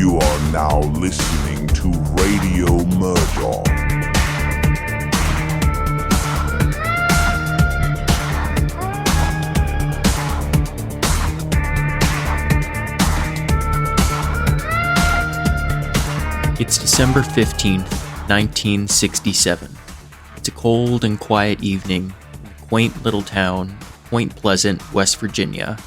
You are now listening to Radio Merdog. It's December 15th, 1967. It's a cold and quiet evening in a quaint little town of Point Pleasant, West Virginia.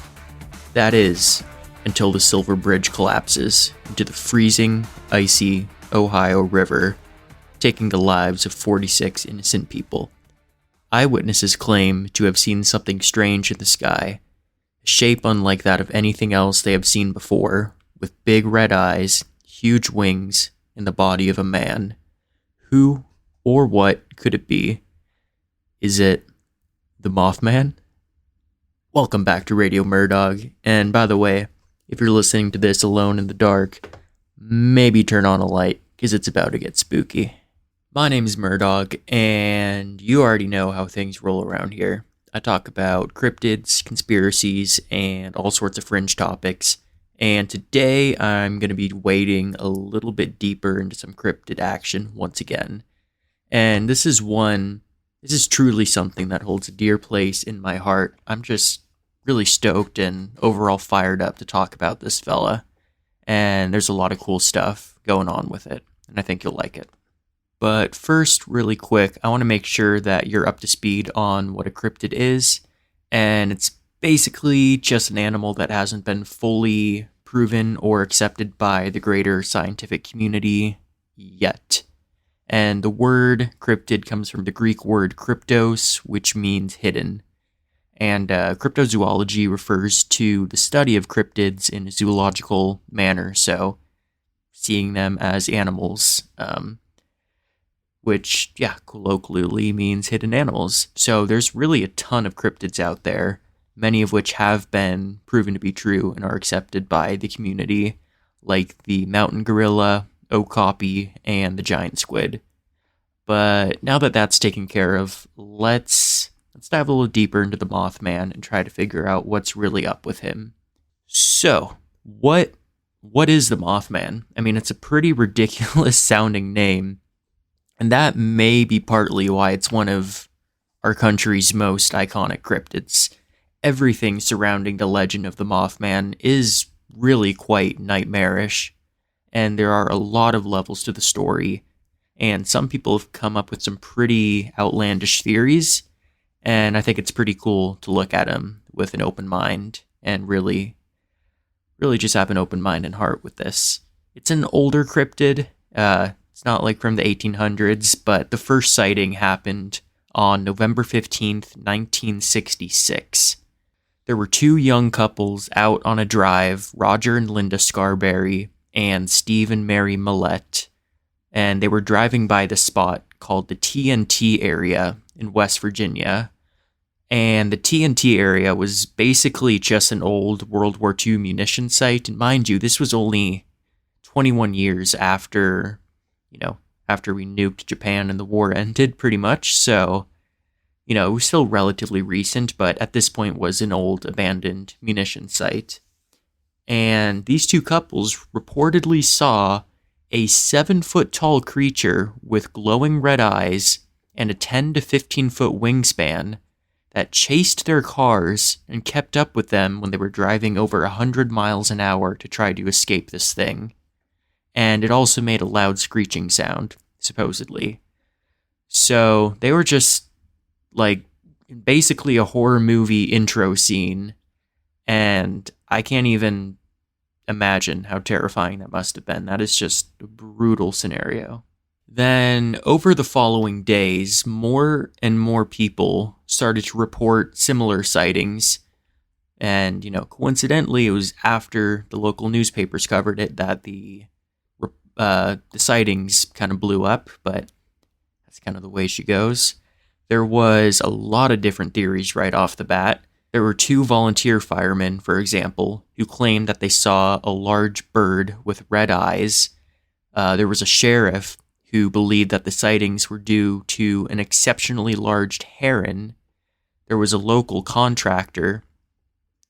That is, until the Silver Bridge collapses into the freezing, icy Ohio River, taking the lives of 46 innocent people. Eyewitnesses claim to have seen something strange in the sky, a shape unlike that of anything else they have seen before, with big red eyes, huge wings, in the body of a man. Who or what could it be? Is it the Mothman? Welcome back to Radio Merdog, and by the way, if you're listening to this alone in the dark, maybe turn on a light, because it's about to get spooky. My name is Merdog, and you already know how things roll around here. I talk about cryptids, conspiracies, and all sorts of fringe topics. And today I'm going to be wading a little bit deeper into some cryptid action once again. And this is truly something that holds a dear place in my heart. I'm just really stoked and overall fired up to talk about this fella. And there's a lot of cool stuff going on with it, and I think you'll like it. But first, really quick, I want to make sure that you're up to speed on what a cryptid is. And it's basically just an animal that hasn't been fully proven or accepted by the greater scientific community yet. And the word cryptid comes from the Greek word kryptos, which means hidden. And cryptozoology refers to the study of cryptids in a zoological manner, so seeing them as animals, which, colloquially means hidden animals. So there's really a ton of cryptids out there, many of which have been proven to be true and are accepted by the community, like the mountain gorilla, okapi, and the giant squid. But now that that's taken care of, let's dive a little deeper into the Mothman and try to figure out what's really up with him. So, what is the Mothman? I mean, it's a pretty ridiculous sounding name, and that may be partly why it's one of our country's most iconic cryptids. Everything surrounding the legend of the Mothman is really quite nightmarish, and there are a lot of levels to the story, and some people have come up with some pretty outlandish theories, and I think it's pretty cool to look at them with an open mind and really just have an open mind and heart with this. It's an older cryptid. It's not like from the 1800s, but the first sighting happened on November 15th, 1966. There were two young couples out on a drive, Roger and Linda Scarberry, and Steve and Mary Millette, and they were driving by the spot called the TNT area in West Virginia. And the TNT area was basically just an old World War II munition site, and mind you, this was only 21 years after we nuked Japan and the war ended, pretty much, so it was still relatively recent, but at this point was an old abandoned munition site. And these two couples reportedly saw a 7-foot-tall creature with glowing red eyes and a 10 to 15-foot wingspan that chased their cars and kept up with them when they were driving over 100 miles an hour to try to escape this thing. And it also made a loud screeching sound, supposedly. So they were just like basically a horror movie intro scene, and I can't even imagine how terrifying that must have been. That is just a brutal scenario. Then over the following days, more and more people started to report similar sightings, and coincidentally it was after the local newspapers covered it that the sightings kind of blew up, but that's kind of the way she goes. There was a lot of different theories right off the bat. There were two volunteer firemen, for example, who claimed that they saw a large bird with red eyes. There was a sheriff who believed that the sightings were due to an exceptionally large heron. There was a local contractor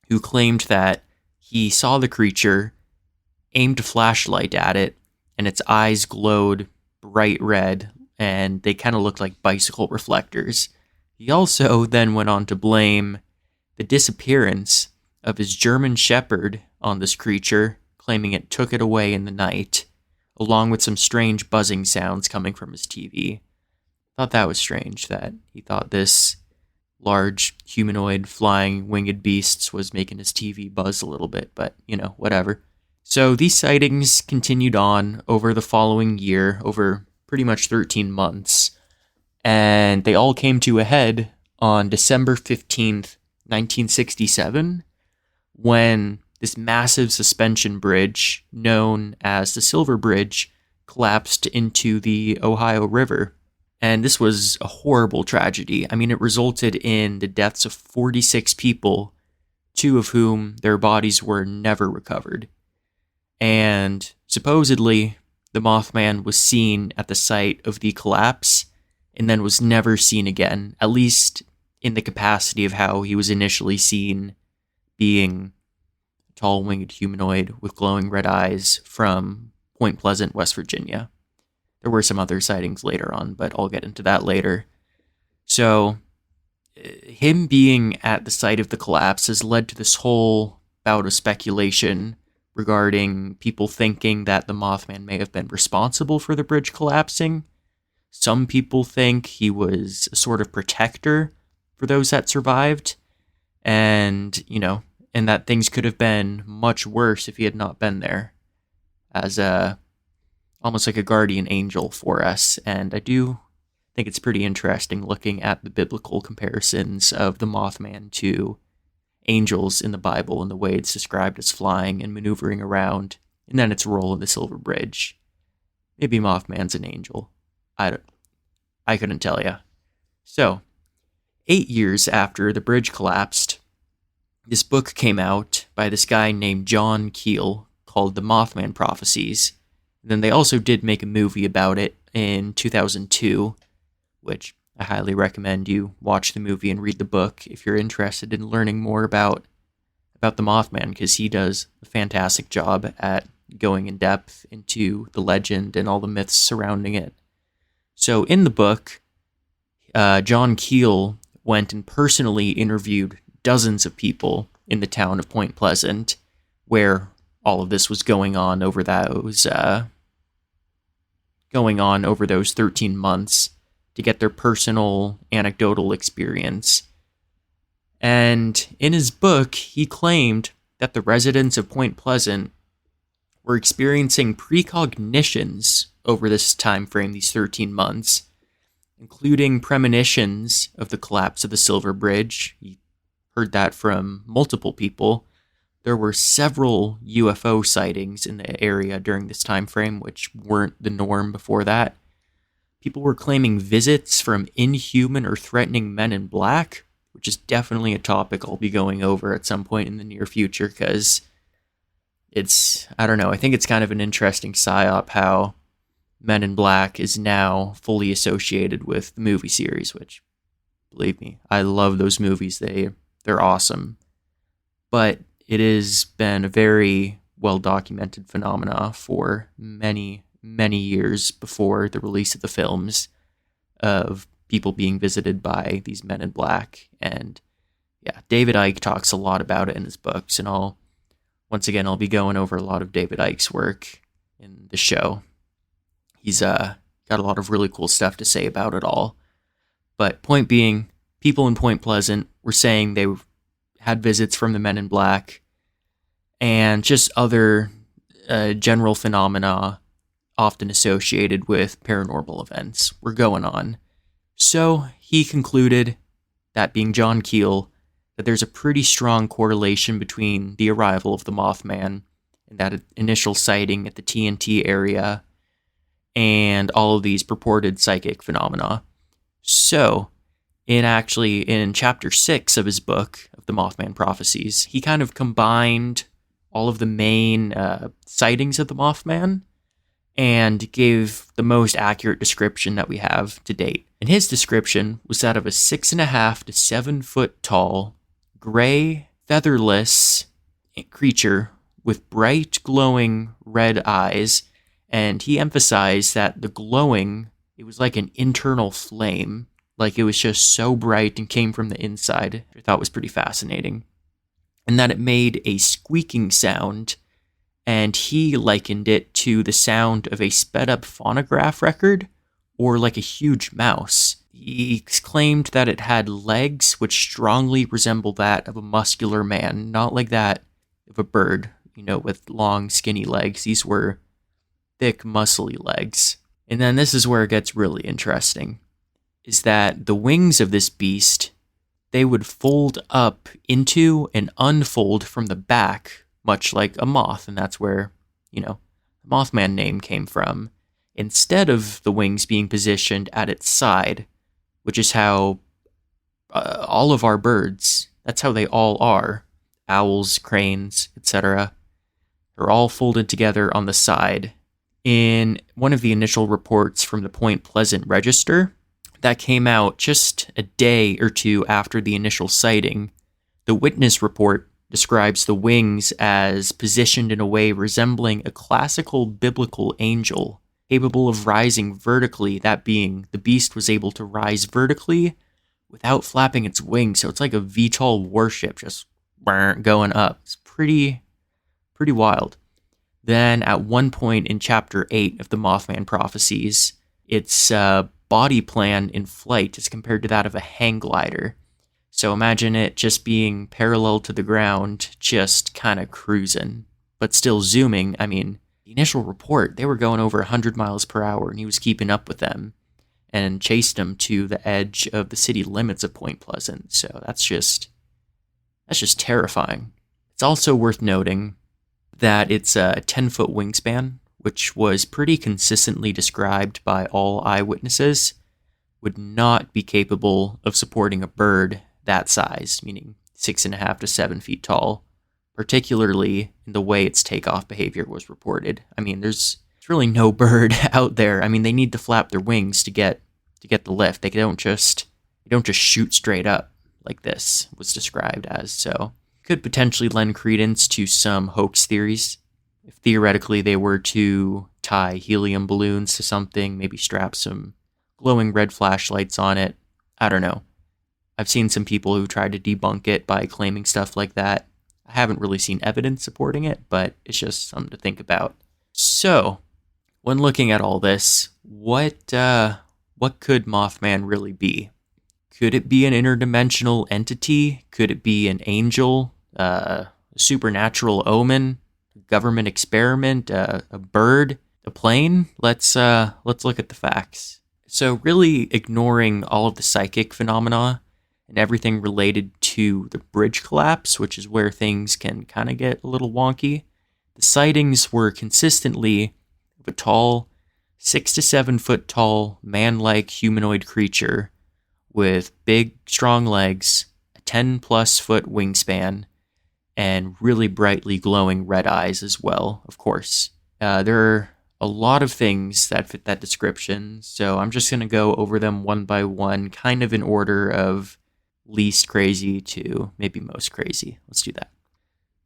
who claimed that he saw the creature aimed a flashlight at it, and its eyes glowed bright red, and they kind of looked like bicycle reflectors. He also then went on to blame the disappearance of his German Shepherd on this creature, claiming it took it away in the night, along with some strange buzzing sounds coming from his TV. Thought that was strange, that he thought this large humanoid flying winged beasts was making his TV buzz a little bit, but, whatever. So these sightings continued on over the following year, over pretty much 13 months, and they all came to a head on December 15th, 1967, when this massive suspension bridge, known as the Silver Bridge, collapsed into the Ohio River. And this was a horrible tragedy. I mean, it resulted in the deaths of 46 people, 2 of whom their bodies were never recovered. And supposedly, the Mothman was seen at the site of the collapse and then was never seen again, at least in the capacity of how he was initially seen, being a tall winged humanoid with glowing red eyes from Point Pleasant, West Virginia. There were some other sightings later on, but I'll get into that later. So, him being at the site of the collapse has led to this whole bout of speculation regarding people thinking that the Mothman may have been responsible for the bridge collapsing. Some people think he was a sort of protector for those that survived, and, and that things could have been much worse if he had not been there, as almost like a guardian angel for us. And I do think it's pretty interesting looking at the biblical comparisons of the Mothman to angels in the Bible and the way it's described as flying and maneuvering around, and then its role in the Silver Bridge. Maybe Mothman's an angel. I couldn't tell you. So, 8 years after the bridge collapsed, this book came out by this guy named John Keel called The Mothman Prophecies. And then they also did make a movie about it in 2002, which I highly recommend you watch the movie and read the book if you're interested in learning more about the Mothman, because he does a fantastic job at going in depth into the legend and all the myths surrounding it. So in the book, John Keel went and personally interviewed dozens of people in the town of Point Pleasant, where all of this was going on over those 13 months, to get their personal anecdotal experience. And in his book, he claimed that the residents of Point Pleasant were experiencing precognitions over this time frame, these 13 months, including premonitions of the collapse of the Silver Bridge. He heard that from multiple people. There were several UFO sightings in the area during this time frame, which weren't the norm before that. People were claiming visits from inhuman or threatening men in black, which is definitely a topic I'll be going over at some point in the near future, because I think it's kind of an interesting psyop how Men in Black is now fully associated with the movie series, which, believe me, I love those movies. They're awesome. But it has been a very well-documented phenomena for many, many years before the release of the films, of people being visited by these Men in Black. And yeah, David Icke talks a lot about it in his books, and I'll be going over a lot of David Icke's work in the show. He's got a lot of really cool stuff to say about it all. But point being, people in Point Pleasant were saying they had visits from the Men in Black, and just other general phenomena often associated with paranormal events were going on. So he concluded, that being John Keel, that there's a pretty strong correlation between the arrival of the Mothman and that initial sighting at the TNT area and all of these purported psychic phenomena. So, in chapter 6 of his book, of the Mothman Prophecies, he kind of combined all of the main sightings of the Mothman and gave the most accurate description that we have to date. And his description was that of a 6.5 to 7 foot tall, gray, featherless creature with bright glowing red eyes, and he emphasized that the glowing, it was like an internal flame, like it was just so bright and came from the inside, which I thought was pretty fascinating. And that it made a squeaking sound, and he likened it to the sound of a sped up phonograph record or like a huge mouse. He claimed that it had legs which strongly resemble that of a muscular man, not like that of a bird, with long, skinny legs. These were thick, muscly legs. And then this is where it gets really interesting, is that the wings of this beast, they would fold up into and unfold from the back, much like a moth, and that's where, the Mothman name came from, instead of the wings being positioned at its side, which is how all of our birds, that's how they all are. Owls, cranes, etc. are all folded together on the side. In one of the initial reports from the Point Pleasant Register, that came out just a day or two after the initial sighting, the witness report describes the wings as positioned in a way resembling a classical biblical angel, capable of rising vertically, that being, the beast was able to rise vertically without flapping its wings, so it's like a VTOL warship just going up. It's pretty wild. Then at one point in Chapter 8 of the Mothman Prophecies, its body plan in flight is compared to that of a hang glider. So imagine it just being parallel to the ground, just kind of cruising, but still zooming. I mean, the initial report, they were going over 100 miles per hour, and he was keeping up with them and chased them to the edge of the city limits of Point Pleasant. So that's just terrifying. It's also worth noting that it's a 10-foot wingspan, which was pretty consistently described by all eyewitnesses, would not be capable of supporting a bird that size, meaning 6.5 to 7 feet tall, particularly in the way its takeoff behavior was reported. I mean, there's really no bird out there. I mean, they need to flap their wings to get the lift. They don't just shoot straight up like this was described as. So could potentially lend credence to some hoax theories. If theoretically they were to tie helium balloons to something, maybe strap some glowing red flashlights on it. I don't know. I've seen some people who tried to debunk it by claiming stuff like that. I haven't really seen evidence supporting it, but it's just something to think about. So, when looking at all this, what could Mothman really be? Could it be an interdimensional entity? Could it be an angel? A supernatural omen? A government experiment? A bird? A plane? Let's look at the facts. So really ignoring all of the psychic phenomena and everything related to the bridge collapse, which is where things can kind of get a little wonky, the sightings were consistently of a tall, 6 to 7 foot tall, man-like humanoid creature with big, strong legs, a 10-plus foot wingspan, and really brightly glowing red eyes as well, of course. There are a lot of things that fit that description, so I'm just going to go over them one by one, kind of in order of least crazy to maybe most crazy. Let's do that.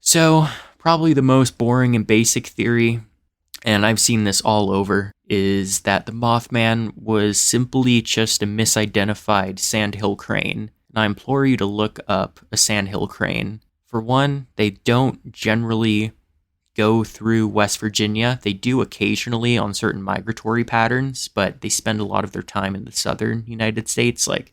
So, probably the most boring and basic theory, and I've seen this all over, is that the Mothman was simply just a misidentified sandhill crane. And I implore you to look up a sandhill crane. For one, they don't generally go through West Virginia. They do occasionally on certain migratory patterns, but they spend a lot of their time in the southern United States. Like,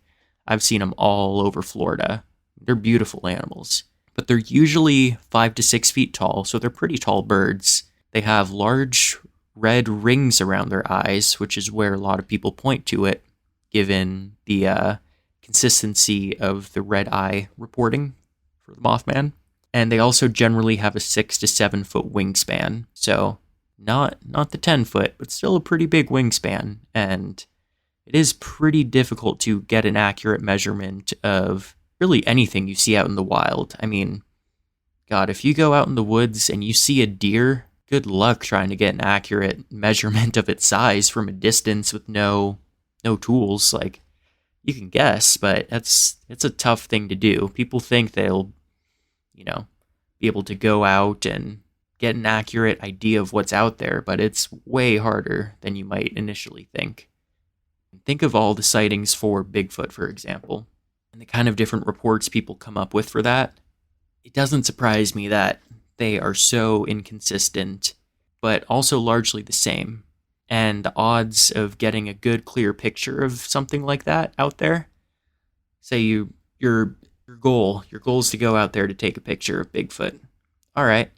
I've seen them all over Florida. They're beautiful animals, but they're usually 5 to 6 feet tall, so they're pretty tall birds. They have large red rings around their eyes, which is where a lot of people point to it, given the consistency of the red eye reporting for the Mothman. And they also generally have a 6 to 7 foot wingspan, so not the 10 foot, but still a pretty big wingspan, and it is pretty difficult to get an accurate measurement of really anything you see out in the wild. I mean, God, if you go out in the woods and you see a deer, good luck trying to get an accurate measurement of its size from a distance with no tools. Like, you can guess, but it's a tough thing to do. People think they'll, be able to go out and get an accurate idea of what's out there, but it's way harder than you might initially think. Think of all the sightings for Bigfoot, for example, and the kind of different reports people come up with for that. It doesn't surprise me that they are so inconsistent, but also largely the same. And the odds of getting a good, clear picture of something like that out there, say your goal is to go out there to take a picture of Bigfoot. All right.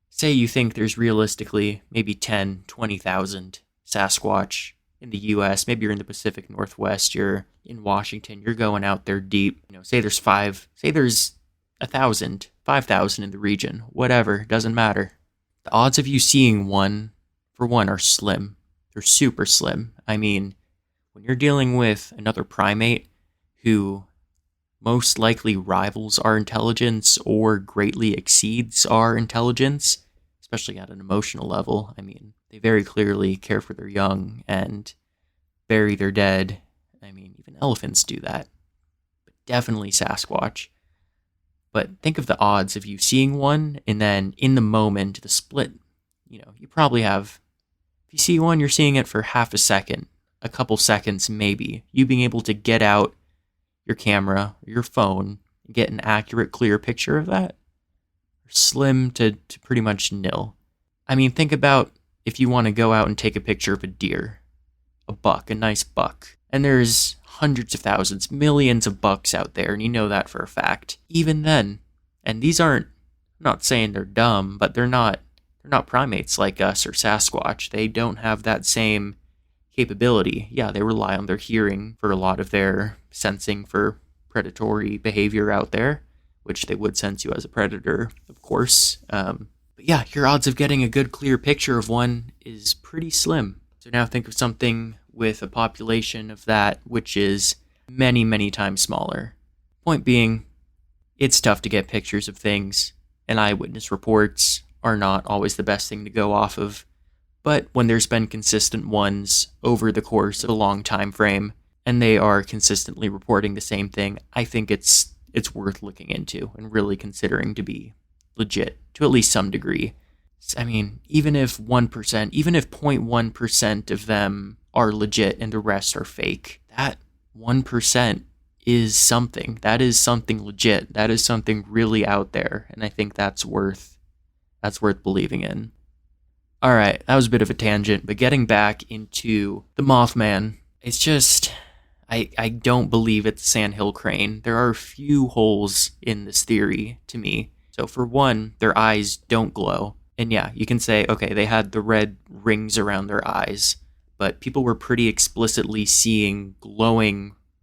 Say you think there's realistically maybe 10, 20,000 Sasquatch in the US, maybe you're in the Pacific Northwest, you're in Washington, you're going out there deep. Say there's 1,000, 5,000 in the region, whatever, doesn't matter. The odds of you seeing one, for one, are slim. They're super slim. I mean, when you're dealing with another primate who most likely rivals our intelligence or greatly exceeds our intelligence, especially at an emotional level. I mean, they very clearly care for their young and bury their dead. I mean, even elephants do that. But definitely Sasquatch. But think of the odds of you seeing one and then in the moment, the split, you probably have, if you see one, you're seeing it for half a second, a couple seconds maybe. You being able to get out your camera, your phone, and get an accurate, clear picture of that, slim to pretty much nil. I mean, think about if you want to go out and take a picture of a deer, a buck, a nice buck, and there's hundreds of thousands, millions of bucks out there, and you know that for a fact. Even then, and these aren't, I'm not saying they're dumb, but they're not primates like us or Sasquatch. They don't have that same capability. Yeah, they rely on their hearing for a lot of their sensing for predatory behavior out there, which they would sense you as a predator, of course. But yeah, your odds of getting a good, clear picture of one is pretty slim. So now think of something with a population of that, which is many, many times smaller. Point being, it's tough to get pictures of things, and eyewitness reports are not always the best thing to go off of. But when there's been consistent ones over the course of a long time frame, and they are consistently reporting the same thing, I think it's worth looking into and really considering to be legit to at least some degree. I mean, even if 1%, even if 0.1% of them are legit and the rest are fake, that 1% is something. That is something legit. That is something really out there, and I think that's worth believing in. All right, that was a bit of a tangent, but getting back into the Mothman, it's just, I don't believe it's a sandhill crane. There are a few holes in this theory to me. So for one, their eyes don't glow. And yeah, you can say, okay, they had the red rings around their eyes, but people were pretty explicitly seeing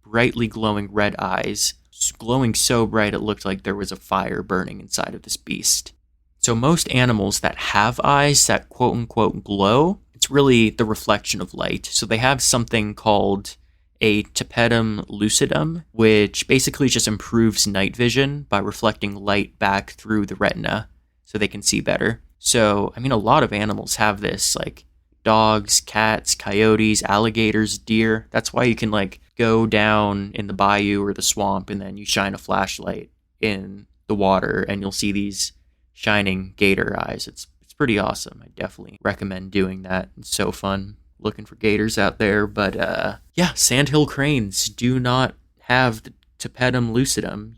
brightly glowing red eyes, glowing so bright it looked like there was a fire burning inside of this beast. So most animals that have eyes that quote-unquote glow, it's really the reflection of light. So they have something called a tapetum lucidum, which basically just improves night vision by reflecting light back through the retina so they can see better. So, I mean, a lot of animals have this, like dogs, cats, coyotes, alligators, deer. That's why you can, go down in the bayou or the swamp and then you shine a flashlight in the water and you'll see these shining gator eyes. It's pretty awesome. I definitely recommend doing that. It's so fun looking for gators out there. But yeah, sandhill cranes do not have the tapetum lucidum.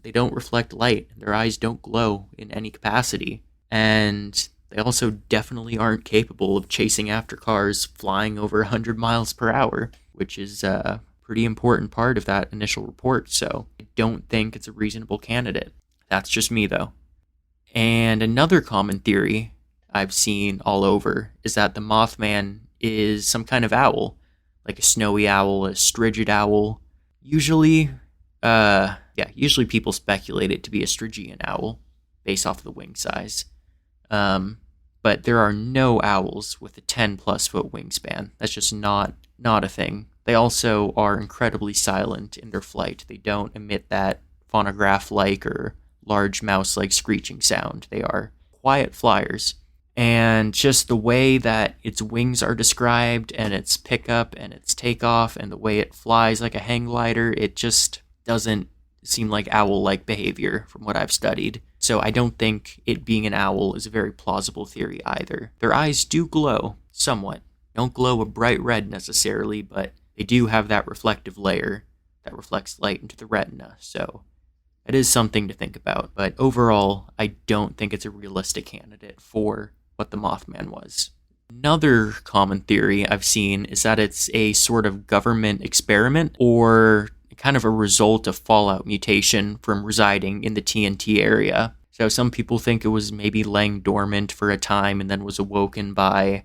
They don't reflect light. Their eyes don't glow in any capacity. And they also definitely aren't capable of chasing after cars flying over 100 miles per hour, which is a pretty important part of that initial report. So I don't think it's a reasonable candidate. That's just me, though. And another common theory I've seen all over is that the Mothman is some kind of owl, like a snowy owl, a strigid owl. Usually people speculate it to be a Stygian owl based off of the wing size. But there are no owls with a 10-plus foot wingspan. That's just not a thing. They also are incredibly silent in their flight. They don't emit that phonograph-like or large mouse-like screeching sound. They are quiet flyers. And just the way that its wings are described and its pickup and its takeoff and the way it flies like a hang glider, it just doesn't seem like owl-like behavior from what I've studied. So I don't think it being an owl is a very plausible theory either. Their eyes do glow, somewhat. Don't glow a bright red necessarily, but they do have that reflective layer that reflects light into the retina, so it is something to think about. But overall, I don't think it's a realistic candidate for what the Mothman was. Another common theory I've seen is that it's a sort of government experiment or kind of a result of fallout mutation from residing in the TNT area. So some people think it was maybe laying dormant for a time and then was awoken by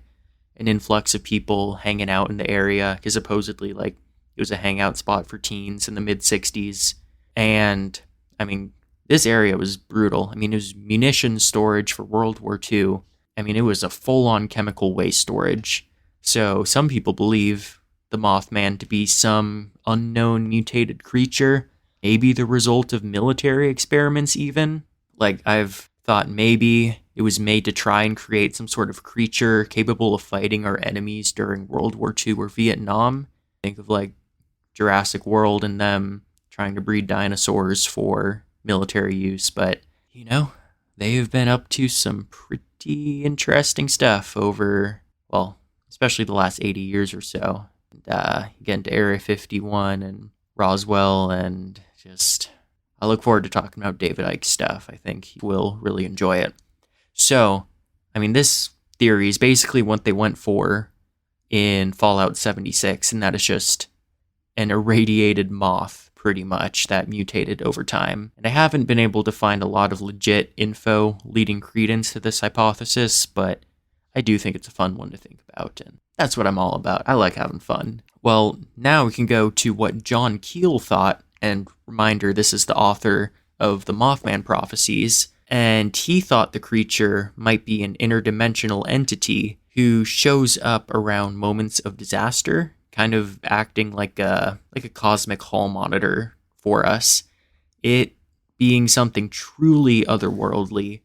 an influx of people hanging out in the area, because supposedly like it was a hangout spot for teens in the mid-60s. And I mean, this area was brutal. I mean, it was munitions storage for World War II. I mean, it was a full-on chemical waste storage. So some people believe the Mothman to be some unknown mutated creature, maybe the result of military experiments even. Like, I've thought maybe it was made to try and create some sort of creature capable of fighting our enemies during World War II or Vietnam. Think of like Jurassic World and them trying to breed dinosaurs for military use, but, you know, they have been up to some pretty interesting stuff over, well, especially the last 80 years or so. And, get into Area 51 and Roswell, and just, I look forward to talking about David Icke's stuff. I think he will really enjoy it. So, I mean, this theory is basically what they went for in Fallout 76, and that is just an irradiated moth, pretty much, that mutated over time. And I haven't been able to find a lot of legit info leading credence to this hypothesis, but I do think it's a fun one to think about, and that's what I'm all about. I like having fun. Well, now we can go to what John Keel thought, and reminder, this is the author of the Mothman prophecies, and he thought the creature might be an interdimensional entity who shows up around moments of disaster, kind of acting like a cosmic hall monitor for us. It being something truly otherworldly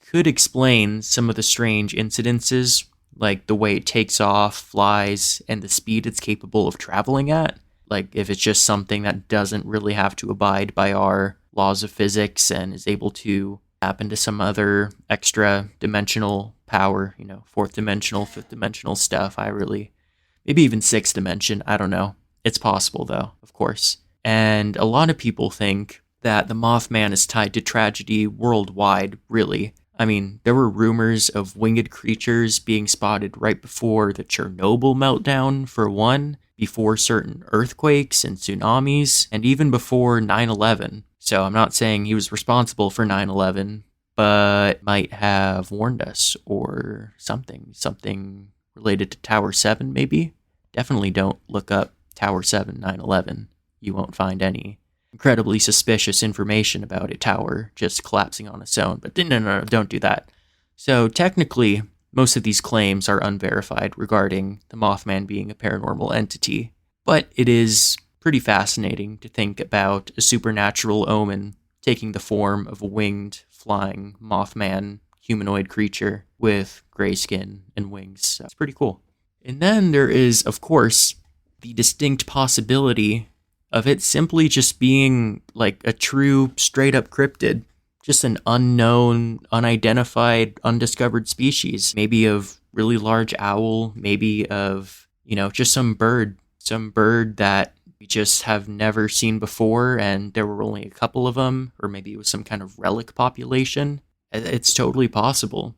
could explain some of the strange incidences, like the way it takes off, flies, and the speed it's capable of traveling at. Like if it's just something that doesn't really have to abide by our laws of physics and is able to tap into some other extra dimensional power, you know, fourth dimensional, fifth dimensional stuff. Maybe even sixth dimension. I don't know. It's possible though, of course. And a lot of people think that the Mothman is tied to tragedy worldwide, really. I mean, there were rumors of winged creatures being spotted right before the Chernobyl meltdown, for one, before certain earthquakes and tsunamis, and even before 9/11. So I'm not saying he was responsible for 9/11, but might have warned us or something related to Tower 7 maybe. Definitely don't look up Tower 7 9/11. You won't find any incredibly suspicious information about a tower just collapsing on its own. But no, don't do that. So technically, most of these claims are unverified regarding the Mothman being a paranormal entity. But it is pretty fascinating to think about a supernatural omen taking the form of a winged, flying Mothman humanoid creature with gray skin and wings. So it's pretty cool. And then there is, of course, the distinct possibility of it simply just being like a true straight-up cryptid, just an unknown, unidentified, undiscovered species, maybe of really large owl, maybe of, you know, just some bird that we just have never seen before, and there were only a couple of them, or maybe it was some kind of relic population. It's totally possible.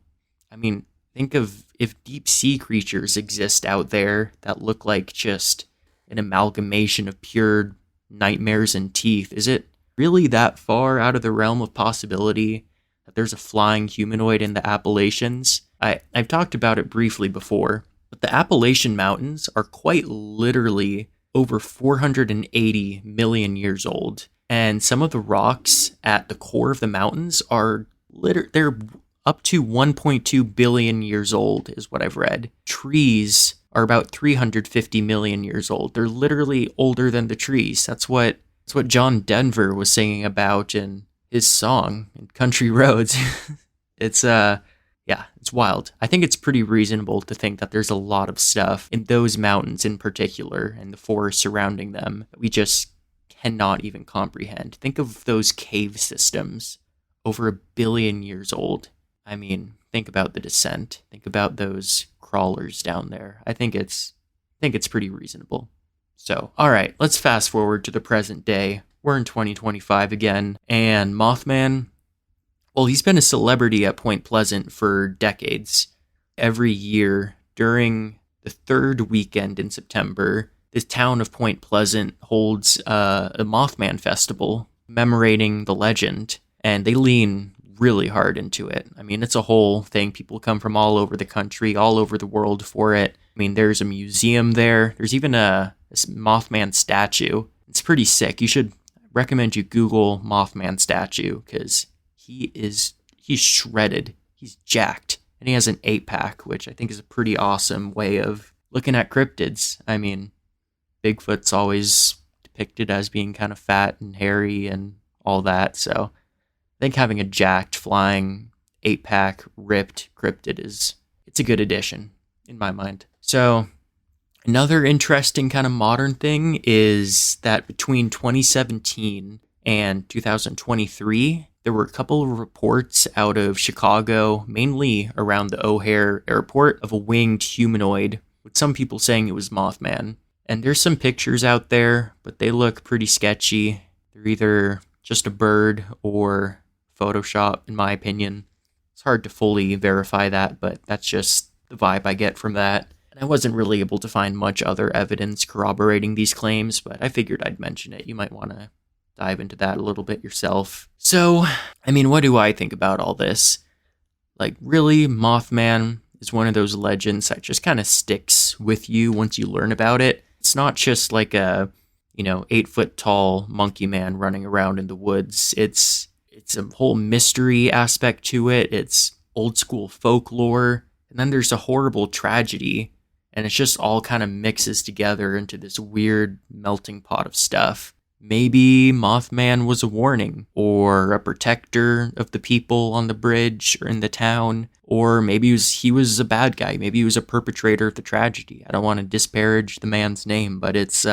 I mean, think of if deep sea creatures exist out there that look like just an amalgamation of pure nightmares and teeth. Is it really that far out of the realm of possibility that there's a flying humanoid in the Appalachians? I've talked about it briefly before, but the Appalachian Mountains are quite literally over 480 million years old. And some of the rocks at the core of the mountains are they're up to 1.2 billion years old, is what I've read. Trees are about 350 million years old. They're literally older than the trees. That's what John Denver was singing about in his song in Country Roads. It's wild. I think it's pretty reasonable to think that there's a lot of stuff in those mountains in particular and the forest surrounding them that we just cannot even comprehend. Think of those cave systems over 1 billion years old. I mean, think about the descent. Think about those crawlers down there. I think it's pretty reasonable. So, all right, let's fast forward to the present day. We're in 2025 again, and Mothman, well, he's been a celebrity at Point Pleasant for decades. Every year during the third weekend in September, the town of Point Pleasant holds a Mothman festival commemorating the legend, and they lean really hard into it. I mean, it's a whole thing. People come from all over the country, all over the world for it. I mean, there's a museum there. There's even a Mothman statue. It's pretty sick. You should recommend you Google Mothman statue, because he's shredded. He's jacked. And he has an 8-pack, which I think is a pretty awesome way of looking at cryptids. I mean, Bigfoot's always depicted as being kind of fat and hairy and all that, so I think having a jacked, flying, 8-pack, ripped cryptid it's a good addition, in my mind. So, another interesting kind of modern thing is that between 2017 and 2023, there were a couple of reports out of Chicago, mainly around the O'Hare airport, of a winged humanoid, with some people saying it was Mothman. And there's some pictures out there, but they look pretty sketchy. They're either just a bird or Photoshop, in my opinion. It's hard to fully verify that, but that's just the vibe I get from that. And I wasn't really able to find much other evidence corroborating these claims, but I figured I'd mention it. You might want to dive into that a little bit yourself. So, I mean, what do I think about all this? Like, really, Mothman is one of those legends that just kind of sticks with you once you learn about it. It's not just like a, 8-foot tall monkey man running around in the woods. It's a whole mystery aspect to it. It's old school folklore. And then there's a horrible tragedy. And it just all kind of mixes together into this weird melting pot of stuff. Maybe Mothman was a warning, or a protector of the people on the bridge or in the town, or maybe he was a bad guy. Maybe he was a perpetrator of the tragedy. I don't want to disparage the man's name, but it's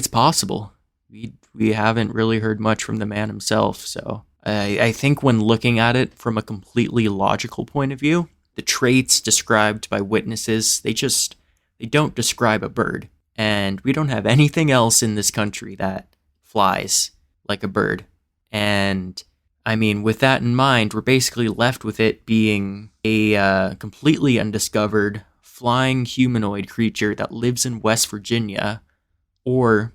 possible. We haven't really heard much from the man himself, so I think when looking at it from a completely logical point of view, the traits described by witnesses, they don't describe a bird. And we don't have anything else in this country that flies like a bird. And I mean, with that in mind, we're basically left with it being a completely undiscovered flying humanoid creature that lives in West Virginia, or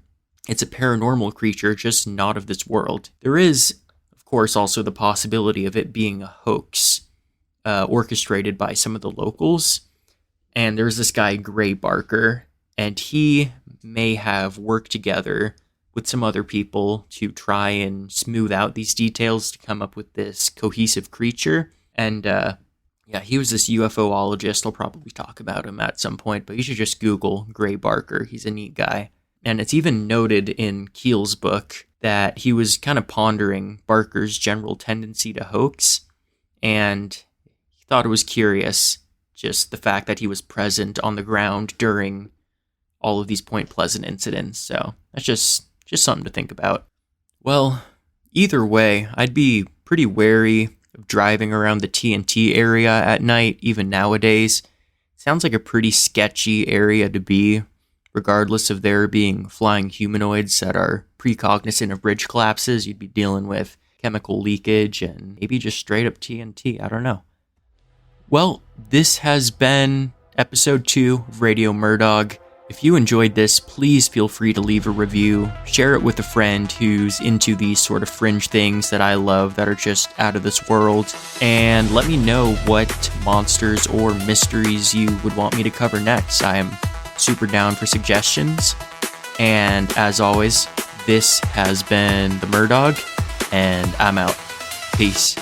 it's a paranormal creature, just not of this world. There is, of course, also the possibility of it being a hoax, orchestrated by some of the locals. And there's this guy, Gray Barker, and he may have worked together with some other people to try and smooth out these details to come up with this cohesive creature. And he was this UFOologist. I'll probably talk about him at some point, but you should just Google Gray Barker. He's a neat guy. And it's even noted in Keel's book that he was kind of pondering Barker's general tendency to hoax, and he thought it was curious, just the fact that he was present on the ground during all of these Point Pleasant incidents. So that's just something to think about. Well, either way, I'd be pretty wary of driving around the TNT area at night, even nowadays. Sounds like a pretty sketchy area to be, regardless of there being flying humanoids that are precognizant of bridge collapses. You'd be dealing with chemical leakage and maybe just straight up TNT. I don't know. Well, this has been episode 2 of Radio Merdog. If you enjoyed this, please feel free to leave a review, share it with a friend who's into these sort of fringe things that I love that are just out of this world, and let me know what monsters or mysteries you would want me to cover next. I am super down for suggestions, and as always, this has been the Merdog, and I'm out. Peace.